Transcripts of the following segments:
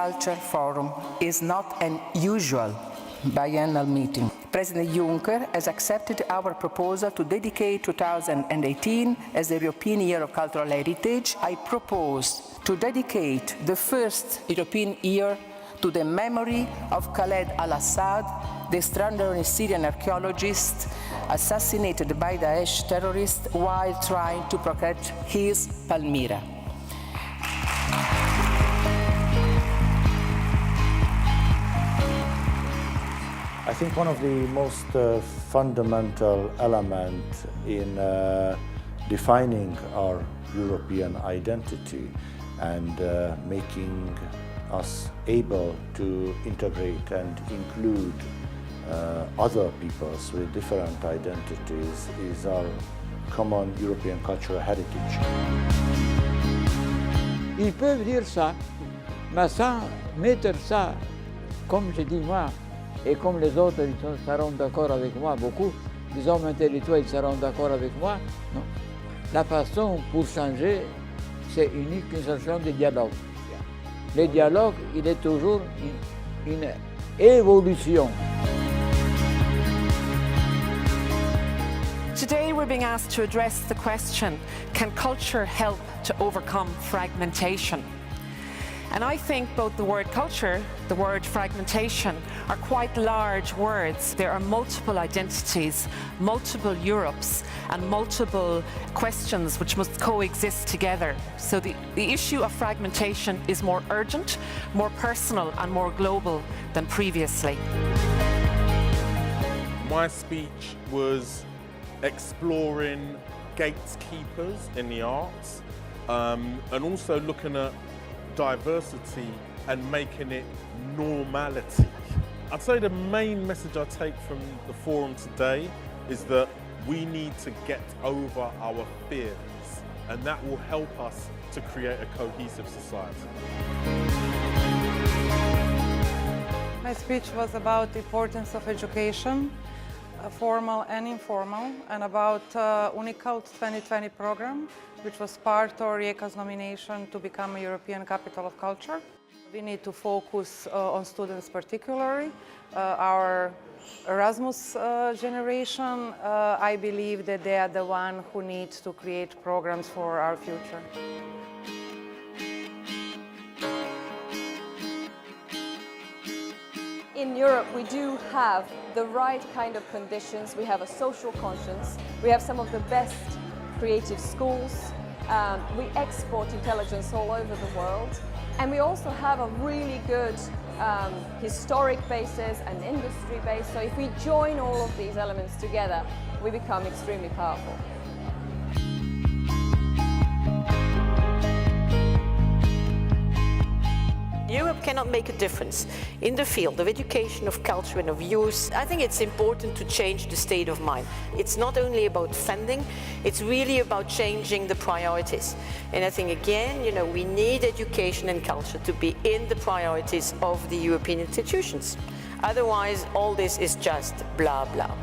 Culture Forum is not an usual biennial meeting. President Juncker has accepted our proposal to dedicate 2018 as the European Year of Cultural Heritage. I propose to dedicate the first European year to the memory of Khaled al-Assad, the extraordinary Syrian archaeologist assassinated by Daesh terrorists while trying to protect his Palmyra. I think one of the most fundamental elements in defining our European identity and making us able to integrate and include other peoples with different identities is our common European cultural heritage. Ils peuvent dire ça, mais sans mettre ça, comme je dis moi, et comme les autres ils seront d'accord avec moi, beaucoup des hommes intellectuels ils seront d'accord avec moi, non. La façon pour changer, c'est unique une solution de dialogue. Le dialogue, il est toujours une évolution. Today we're being asked to address the question, can culture help to overcome fragmentation? And I think both the word culture, the word fragmentation, are quite large words. There are multiple identities, multiple Europes, and multiple questions which must coexist together. So the issue of fragmentation is more urgent, more personal, and more global than previously. My speech was exploring gatekeepers in the arts, and also looking at diversity and making it normality. I'd say the main message I take from the forum today is that we need to get over our fears, and that will help us to create a cohesive society. My speech was about the importance of education, formal and informal, and about Unicult 2020 program, which was part of Rijeka's nomination to become a European Capital of Culture. We need to focus on students particularly. Our Erasmus generation, I believe that they are the one who needs to create programs for our future. In Europe, we do have the right kind of conditions. We have a social conscience. We have some of the best creative schools. We export intelligence all over the world. And we also have a really good historic basis and industry base. So if we join all of these elements together, we become extremely powerful. Europe cannot make a difference in the field of education, of culture and of youth. I think it's important to change the state of mind. It's not only about funding, it's really about changing the priorities. And I think again, we need education and culture to be in the priorities of the European institutions. Otherwise, all this is just blah, blah.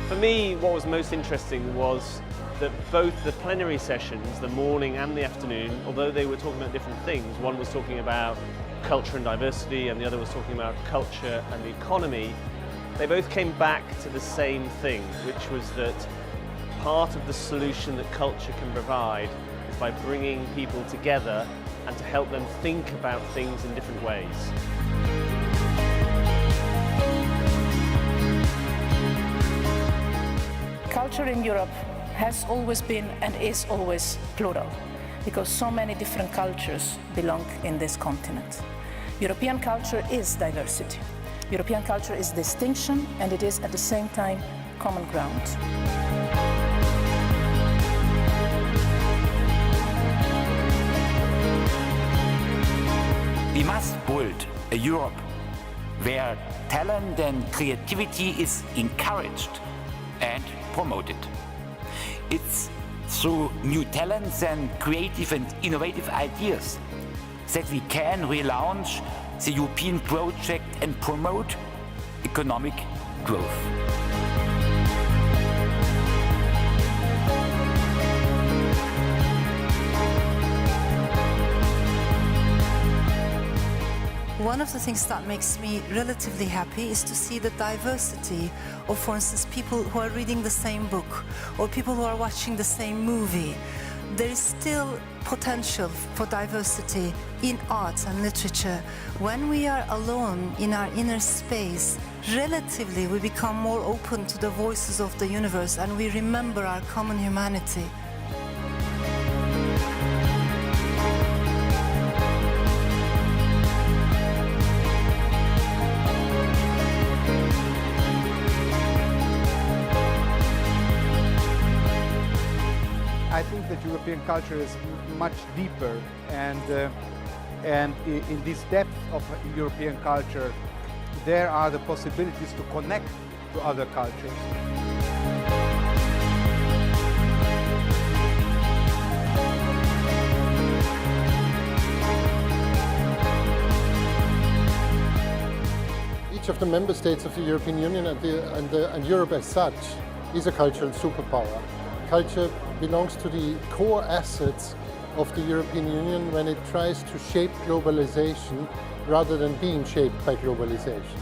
For me, what was most interesting was that both the plenary sessions, the morning and the afternoon, although they were talking about different things, one was talking about culture and diversity and the other was talking about culture and the economy, they both came back to the same thing, which was that part of the solution that culture can provide is by bringing people together and to help them think about things in different ways. Culture in Europe has always been and is always plural, because so many different cultures belong in this continent. European culture is diversity. European culture is distinction, and it is at the same time common ground. We must build a Europe where talent and creativity is encouraged and promoted. It's through new talents and creative and innovative ideas that we can relaunch the European project and promote economic growth. One of the things that makes me relatively happy is to see the diversity of, for instance, people who are reading the same book or people who are watching the same movie. There is still potential for diversity in art and literature. When we are alone in our inner space, relatively we become more open to the voices of the universe and we remember our common humanity. I think that European culture is much deeper, and in this depth of European culture, there are the possibilities to connect to other cultures. Each of the member states of the European Union and Europe as such is a cultural superpower. Culture belongs to the core assets of the European Union when it tries to shape globalization rather than being shaped by globalization.